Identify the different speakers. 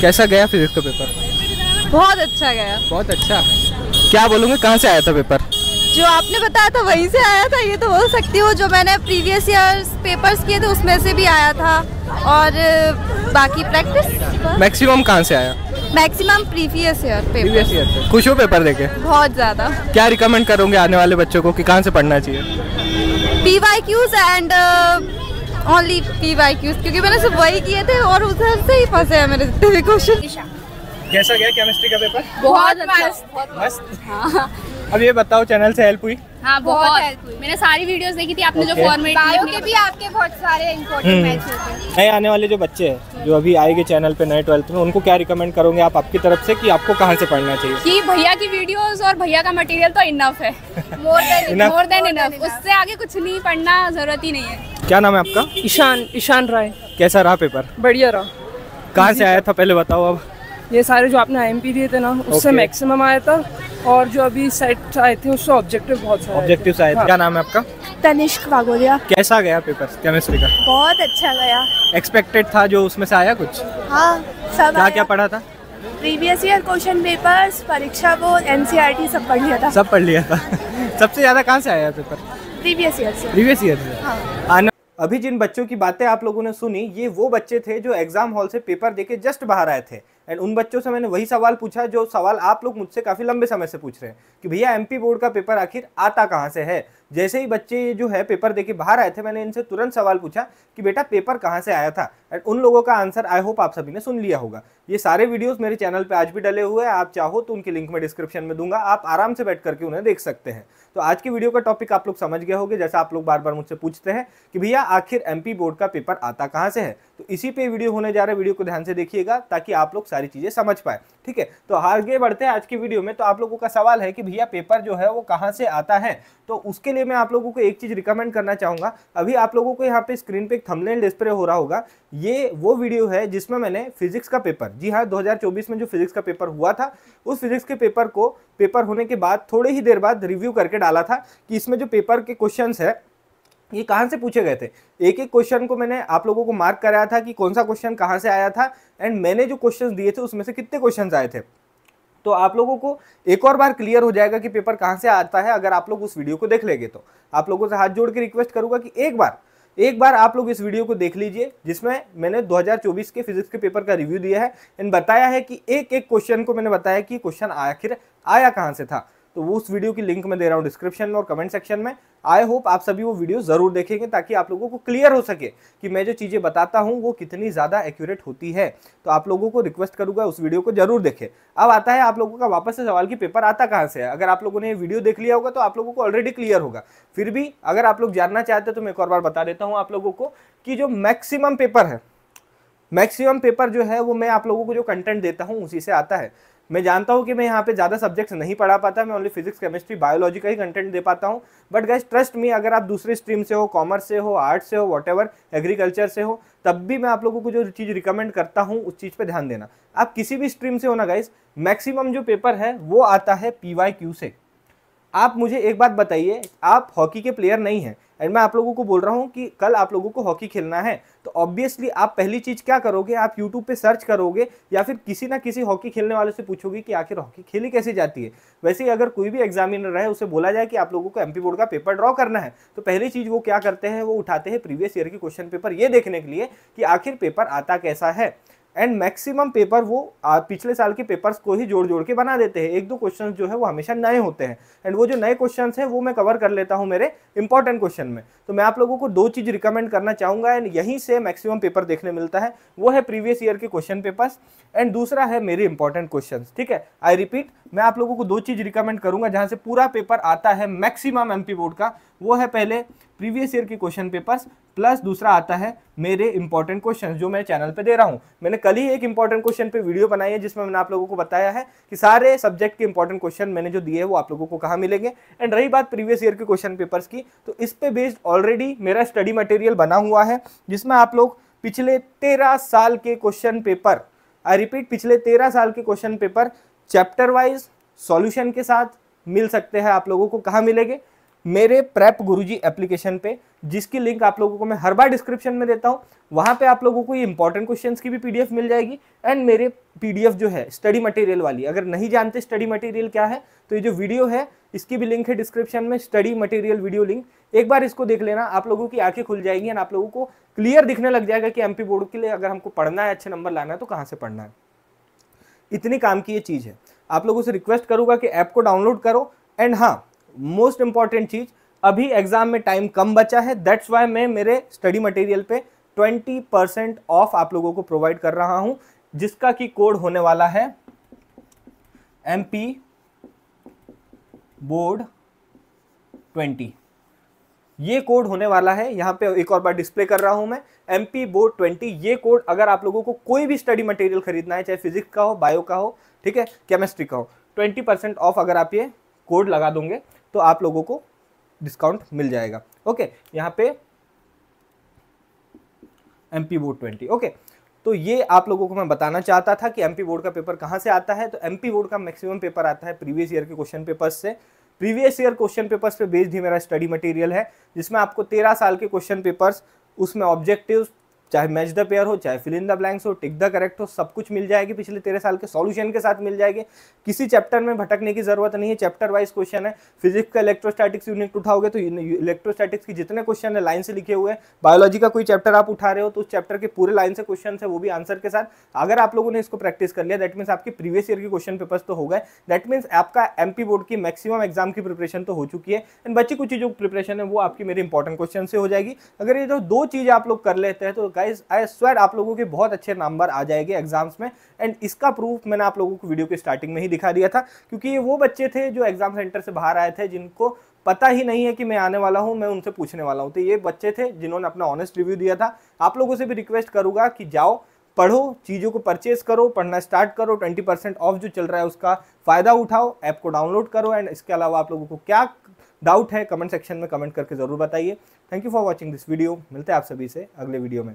Speaker 1: कैसा गया फिजिक्स का पेपर?
Speaker 2: बहुत अच्छा गया।
Speaker 1: बहुत अच्छा। क्या बोलूँगे, कहाँ से आया था पेपर?
Speaker 2: जो आपने बताया था वहीं से आया था, ये तो बोल सकती हूँ। जो मैंने प्रीवियस ईयर पेपर्स किए थे उसमें से भी आया था, और बाकी प्रैक्टिस।
Speaker 1: मैक्सिमम कहाँ से आया?
Speaker 2: Maximum previous year paper.
Speaker 1: Previous year से खुश हो पेपर देके?
Speaker 2: बहुत ज़्यादा।
Speaker 1: क्या रिकमेंड करोगे आने वाले बच्चों को कि कहाँ से पढ़ना चाहिए?
Speaker 2: PYQs एंड ओनली PYQs, क्योंकि मैंने सिर्फ वही किए थे और उधर से ही फंसे हैं मेरे जितने भी क्वेश्चन।
Speaker 1: कैसा गया केमिस्ट्री का पेपर?
Speaker 2: बहुत मस्त।
Speaker 1: मस्त।
Speaker 2: हाँ।
Speaker 1: अब ये बताओ, चैनल से हेल्प हुई?
Speaker 3: हाँ, बहुत हेल्प हुई। मैंने सारी वीडियोस देखी थी, आपने जो फॉर्मेट
Speaker 2: बायो के भी आपके बहुत सारे इम्पोर्टेंट मैच होते हैं।
Speaker 1: नए आने वाले जो बच्चे हैं जो अभी आएंगे चैनल पे नए 12th में, उनको क्या रिकमेंड करोगे आप आपकी तरफ से कि आपको कहाँ से पढ़ना चाहिए?
Speaker 3: कि भैया की वीडियोस और भैया का मटेरियल तो इनफ है, मोर देन इनफ। उससे आगे कुछ नहीं पढ़ना, जरूरत ही नहीं है।
Speaker 1: क्या नाम है आपका?
Speaker 4: ईशान राय।
Speaker 1: कैसा रहा पेपर?
Speaker 4: बढ़िया रहा।
Speaker 1: कहाँ से आया था पहले बताओ। अब
Speaker 4: ये सारे जो आपने IMP दिए थे ना, उससे मैक्सिमम आया था, और जो अभी सेट आए थे उससे ऑब्जेक्टिव बहुत सारे
Speaker 1: ऑब्जेक्टिव्स आए थे।
Speaker 4: हाँ।
Speaker 1: क्या नाम है आपका?
Speaker 2: तनिष्क वागोलिया।
Speaker 1: कैसा गया पेपर केमिस्ट्री का?
Speaker 2: बहुत अच्छा गया।
Speaker 1: एक्सपेक्टेड था जो उसमें से आया कुछ?
Speaker 2: हाँ, सब
Speaker 1: क्या क्या पढ़ा था?
Speaker 2: प्रीवियस ईयर क्वेश्चन पेपर्स, परीक्षा बोर्ड, NCERT सब पढ़ लिया था।
Speaker 1: सब पढ़ लिया था। सबसे ज्यादा कहाँ से आया पेपर?
Speaker 2: प्रीवियस ईयर से।
Speaker 1: प्रीवियस ईयर से।
Speaker 2: हाँ।
Speaker 1: अभी जिन बच्चों की बातें आप लोगों ने सुनी, ये वो बच्चे थे जो एग्जाम हॉल से पेपर देके जस्ट बाहर आए थे। एंड उन बच्चों से मैंने वही सवाल पूछा जो सवाल आप लोग मुझसे काफ़ी लंबे समय से पूछ रहे हैं कि भैया MP बोर्ड का पेपर आखिर आता कहाँ से है। जैसे ही बच्चे जो है पेपर देके बाहर आए थे, मैंने इनसे तुरंत सवाल पूछा कि बेटा पेपर कहाँ से आया था। एंड उन लोगों का आंसर आई होप आप सभी ने सुन लिया होगा। ये सारे वीडियोस मेरे चैनल पे आज भी डले हुए हैं, आप चाहो तो उनकी लिंक मैं डिस्क्रिप्शन में दूंगा, आप आराम से बैठ करके उन्हें देख सकते हैं। तो आज की वीडियो का टॉपिक आप लोग समझ गए होंगे, जैसा आप लोग बार बार मुझसे पूछते हैं कि भैया आखिर MP बोर्ड का पेपर आता कहाँ से है। तो इसी पे वीडियो होने जा रहा है, वीडियो को ध्यान से देखिएगा ताकि आप लोग सारी चीजें समझ पाए। ठीक है, तो आगे बढ़ते हैं आज की वीडियो में। तो आप लोगों का सवाल है कि भैया पेपर जो है वो कहाँ से आता है, तो उसके लिए मैं आप लोगों को एक चीज रिकमेंड करना चाहूंगा। अभी आप लोगों को यहाँ पे स्क्रीन पे एक थंबनेल डिस्प्ले हो रहा होगा, ये वो वीडियो है जिसमें मैंने फिजिक्स का पेपर, जी हाँ 2024 में जो फिजिक्स का पेपर हुआ था, उस फिजिक्स के पेपर को पेपर होने के बाद थोड़े ही देर बाद रिव्यू करके डाला था कि इसमें जो पेपर के क्वेश्चंस है ये कहाँ से पूछे गए थे। एक एक क्वेश्चन को मैंने आप लोगों को मार्क कराया था कि कौन सा क्वेश्चन कहाँ से आया था, एंड मैंने जो क्वेश्चंस दिए थे उसमें से कितने क्वेश्चंस आए थे। तो आप लोगों को एक और बार क्लियर हो जाएगा कि पेपर कहाँ से आता है अगर आप लोग उस वीडियो को देख लेंगे। तो आप लोगों से हाथ जोड़ के रिक्वेस्ट करूंगा कि एक बार आप लोग इस वीडियो को देख लीजिए, जिसमें मैंने 2024 के फिजिक्स के पेपर का रिव्यू दिया है एंड बताया है कि एक एक क्वेश्चन को मैंने बताया कि क्वेश्चन आखिर आया कहाँ से था। तो वो उस वीडियो की लिंक मैं दे रहा हूँ डिस्क्रिप्शन में और कमेंट सेक्शन में। आई होप आप सभी वो वीडियो जरूर देखेंगे ताकि आप लोगों को क्लियर हो सके कि मैं जो चीज़ें बताता हूँ वो कितनी ज़्यादा एक्यूरेट होती है। तो आप लोगों को रिक्वेस्ट करूँगा उस वीडियो को जरूर देखें। अब आता है आप लोगों का वापस से सवाल कि पेपर आता कहाँ से है। अगर आप लोगों ने ये वीडियो देख लिया होगा तो आप लोगों को ऑलरेडी क्लियर होगा, फिर भी अगर आप लोग जानना चाहते हैं तो मैं एक और बार बता देता हूँ आप लोगों को कि जो मैक्सिमम पेपर है, मैक्सिमम पेपर जो है वो मैं आप लोगों को जो कंटेंट देता हूँ उसी से आता है। मैं जानता हूँ कि मैं यहाँ पे ज़्यादा सब्जेक्ट्स नहीं पढ़ा पाता, मैं ओनली फिजिक्स केमिस्ट्री बायोलॉजी का ही कंटेंट दे पाता हूँ। बट गाइस ट्रस्ट मी, अगर आप दूसरे स्ट्रीम से हो, कॉमर्स से हो, आर्ट्स से हो, व्हाटएवर, एग्रीकल्चर से हो, तब भी मैं आप लोगों को जो चीज़ रिकमेंड करता हूँ उस चीज़ पे ध्यान देना। आप किसी भी स्ट्रीम से हो ना गाइस, मैक्सिमम जो पेपर है वो आता है PYQ से। आप मुझे एक बात बताइए, आप हॉकी के प्लेयर नहीं हैं एंड मैं आप लोगों को बोल रहा हूँ कि कल आप लोगों को हॉकी खेलना है, तो ऑब्वियसली आप पहली चीज़ क्या करोगे, आप यूट्यूब पे सर्च करोगे या फिर किसी ना किसी हॉकी खेलने वाले से पूछोगे कि आखिर हॉकी खेली कैसे जाती है। वैसे ही अगर कोई भी एग्जामिनर है उसे बोला जाए कि आप लोगों को MP बोर्ड का पेपर ड्रॉ करना है, तो पहली चीज़ वो क्या करते हैं, वो उठाते हैं प्रीवियस ईयर की क्वेश्चन पेपर, ये देखने के लिए कि आखिर पेपर आता कैसा है। एंड मैक्सिमम पेपर वो पिछले साल के पेपर्स को ही जोड़ जोड़ के बना देते हैं। एक दो क्वेश्चन जो है वो हमेशा नए होते हैं एंड वो जो नए क्वेश्चन हैं वो मैं कवर कर लेता हूँ मेरे इंपॉर्टेंट क्वेश्चन में। तो मैं आप लोगों को दो चीज़ रिकमेंड करना चाहूँगा एंड यहीं से मैक्सिमम पेपर देखने मिलता है, वो है प्रीवियस ईयर के क्वेश्चन पेपर्स एंड दूसरा है मेरे इंपॉर्टेंट क्वेश्चन। ठीक है, आई रिपीट, मैं आप लोगों को दो चीज़ रिकमेंड करूँगा जहाँ से पूरा पेपर आता है मैक्सिमम MP बोर्ड का। वो है पहले प्रीवियस ईयर के क्वेश्चन पेपर्स प्लस दूसरा आता है मेरे इंपॉर्टेंट क्वेश्चन जो मैं चैनल पे दे रहा हूँ। मैंने कल ही एक इंपॉर्टेंट क्वेश्चन पे वीडियो बनाई है जिसमें मैंने आप लोगों को बताया है कि सारे सब्जेक्ट के इंपॉर्टेंट क्वेश्चन मैंने जो दिए हैं वो आप लोगों को कहाँ मिलेंगे। एंड रही बात प्रीवियस ईयर के क्वेश्चन पेपर्स की, तो इस पे बेस्ड ऑलरेडी मेरा स्टडी मटेरियल बना हुआ है जिसमें आप लोग पिछले 13 साल के क्वेश्चन पेपर, आई रिपीट पिछले 13 साल के question paper chapter wise solution के साथ मिल सकते हैं। आप लोगों को कहाँ मिलेंगे, मेरे प्रेप गुरुजी एप्लीकेशन पे, जिसकी लिंक आप लोगों को मैं हर बार डिस्क्रिप्शन में देता हूँ। वहां पे आप लोगों को ये इंपॉर्टेंट क्वेश्चंस की भी पीडीएफ मिल जाएगी, एंड मेरे पीडीएफ जो है स्टडी मटेरियल वाली, अगर नहीं जानते स्टडी मटेरियल क्या है तो ये जो वीडियो है इसकी भी लिंक है डिस्क्रिप्शन में, स्टडी मटेरियल वीडियो लिंक। एक बार इसको देख लेना, आप लोगों की आंखें खुल जाएंगी एंड आप लोगों को क्लियर दिखने लग जाएगा कि एमपी बोर्ड के लिए अगर हमको पढ़ना है, अच्छे नंबर लाना है तो कहाँ से पढ़ना है। इतनी काम की ये चीज है। आप लोगों से रिक्वेस्ट करूंगा कि ऐप को डाउनलोड करो। एंड हाँ, मोस्ट इंपॉर्टेंट चीज, अभी एग्जाम में टाइम कम बचा है, दैट्स वाई मैं मेरे स्टडी मटेरियल पे 20% ऑफ आप लोगों को प्रोवाइड कर रहा हूं, जिसका की कोड होने वाला है एमपी बोर्ड 20। ये कोड होने वाला है, यहां पे एक और बार डिस्प्ले कर रहा हूं मैं, एमपी बोर्ड 20। ये कोड अगर आप लोगों को कोई भी स्टडी मटेरियल खरीदना है, चाहे फिजिक्स का हो, बायो का हो, ठीक है, केमिस्ट्री का हो, 20% ऑफ अगर आप ये कोड लगा दोगे तो आप लोगों को डिस्काउंट मिल जाएगा। ओके, यहाँ पे एमपी बोर्ड 20। ओके, तो ये आप लोगों को मैं बताना चाहता था कि एमपी बोर्ड का पेपर कहाँ से आता है। तो एमपी बोर्ड का मैक्सिमम पेपर आता है प्रीवियस ईयर के क्वेश्चन पेपर्स से। प्रीवियस ईयर क्वेश्चन पेपर्स पे बेस्ड ही मेरा स्टडी मटेरियल है, जिसमें आपको 13 साल के क्वेश्चन पेपर्स, उसमें ऑब्जेक्टिव्स, चाहे मैच द पेयर हो, चाहे फिल इन द ब्लैंक्स हो, टिक द करेक्ट हो, सब कुछ मिल जाएगी। पिछले 13 साल के सॉल्यूशन के साथ मिल जाएगी। किसी चैप्टर में भटकने की जरूरत नहीं है, चैप्टर वाइज क्वेश्चन है। फिजिक्स का इलेक्ट्रोस्टैटिक्स यूनिट उठाओगे तो इलेक्ट्रोस्टैटिक्स की जितने क्वेश्चन है लाइन से लिखे हुए हैं। बायोलॉजी का कोई चैप्टर आप उठा रहे हो तो उस चैप्टर के पूरे लाइन से क्वेश्चन है, वो भी आंसर के साथ। अगर आप लोगों ने इसको प्रैक्टिस कर लिया, दैट मीन्स आपके प्रीवियस ईयर के क्वेश्चन पेपर्स तो हो गए, दैट मीन्स आपका एमपी बोर्ड की मैक्सिमम एग्जाम की प्रिपरेशन तो हो चुकी है। एंड बची कुछ चीजों की प्रिपरेशन है वो आपकी मेरे इंपॉर्टेंट क्वेश्चन से हो जाएगी। अगर ये जो दो चीजें आप लोग कर लेते हैं तो गाइस आई स्वेयर आप लोगों के बहुत अच्छे नंबर आ जाएंगे एग्जाम्स में। एंड इसका प्रूफ मैंने आप लोगों को वीडियो के स्टार्टिंग में ही दिखा दिया था, क्योंकि ये वो बच्चे थे जो एग्जाम सेंटर से बाहर आए थे, जिनको पता ही नहीं है कि मैं आने वाला हूं, मैं उनसे पूछने वाला हूं। तो ये बच्चे थे जिन्होंने अपना ऑनेस्ट रिव्यू दिया था। आप लोगों से भी रिक्वेस्ट करूंगा कि जाओ पढ़ो, चीज़ों को परचेज करो, पढ़ना स्टार्ट करो। 20% ऑफ जो चल रहा है उसका फायदा उठाओ, ऐप को डाउनलोड करो। एंड इसके अलावा आप लोगों को क्या डाउट है कमेंट सेक्शन में कमेंट करके जरूर बताइए। Thank you for watching this video. मिलते हैं आप सभी से अगले वीडियो में।